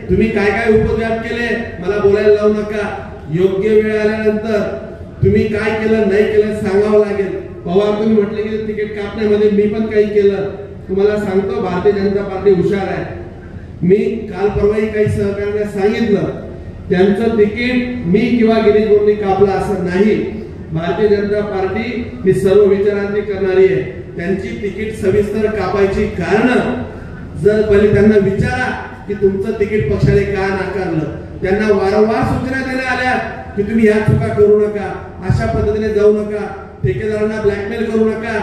तुम्ही काय काय उपद्व्याप केले मला बोलायला लावू नका। योग्य वेळ आल्यानंतर तुम्ही काय केलं नाही केलं सांगावं लागेल। पवार तुम्ही म्हटले की तिकीट कापण्यामध्ये मी पण काही केलं, तुम्हाला सांगतो भारतीय जनता पार्टी हुशार आहे। मी काल परवाही काही सहकार्यांना सांगितलं त्यांचं तिकीट मी किंवा गिरीश बोरने कापलं असं नाही। भारतीय जनता पार्टी ही सर्व विचारांची करणारी आहे। त्यांची तिकीट सविस्तर कापायची कारण जर पहिले त्यांना विचारा की तुमचं तिकीट पक्षाने का नाकारलं। त्यांना वारंवार सूचना देण्यात आल्या की तुम्ही या चुका करू नका, अशा पद्धतीने जाऊ नका, ठेकेदारांना ब्लॅकमेल करू नका,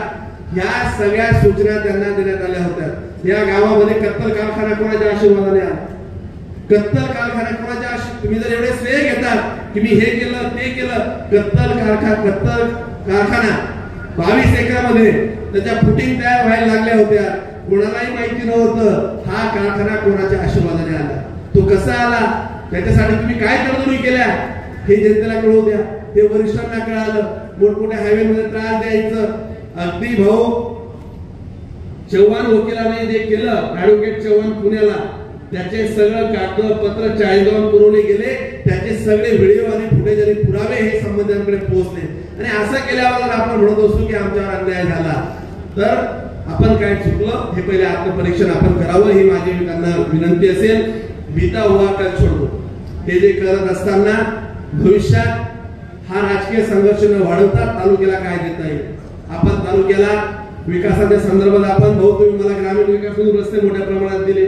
या सगळ्या सूचना त्यांना देण्यात आल्या होत्या। या गावामध्ये कत्तल कारखाना कोणाच्या आशीर्वादाने आला? कत्तल कारखाना कोणाच्या तुम्ही जर एवढे श्रेय घेतात की मी हे केलं ते केलं, कत्तल कारखाना 22 एकरामध्ये त्याच्या फुटिंग तयार व्हायला लागल्या होत्या, कोणालाही माहिती नव्हतं हा कारखाना कोणाच्या आशीर्वादाने आला, तो कसा आला, त्याच्यासाठी तुम्ही काय तरतुदी केल्या हे जनतेला कळू द्या। ते वरिष्ठांना कळालं, मोठमोठ्या हायवे मध्ये त्रास द्यायचं। अगदी भाऊ चव्हाण वकिलाने जे केलं, ऍडव्होकेट चव्हाण पुण्याला, त्याचे सगळं कागदपत्र चाळीसगावात पुरवले गेले, त्याचे सगळे व्हिडिओ आणि फुटेज आणि पुरावे हे संबंधितांकडे पोहोचले। आणि असं केल्यावर आपण म्हणत असतो की आमच्यावर अन्याय झाला, तर आपण काय चुकलं हे पहिले आत्मपरीक्षण आपण करावं ही माझी त्यांना विनंती असेल। भीता हुआ कल छोड़ो हे जे करत असताना भविष्यात हा राजकीय संघर्ष न वाढवता तालुक्याला काय देता येईल, आपण तालुक्याला विकासाच्या संदर्भात आपण भाऊ तुम्ही मला ग्रामीण विकास रस्ते मोठ्या प्रमाणात दिले,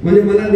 म्हणजे मला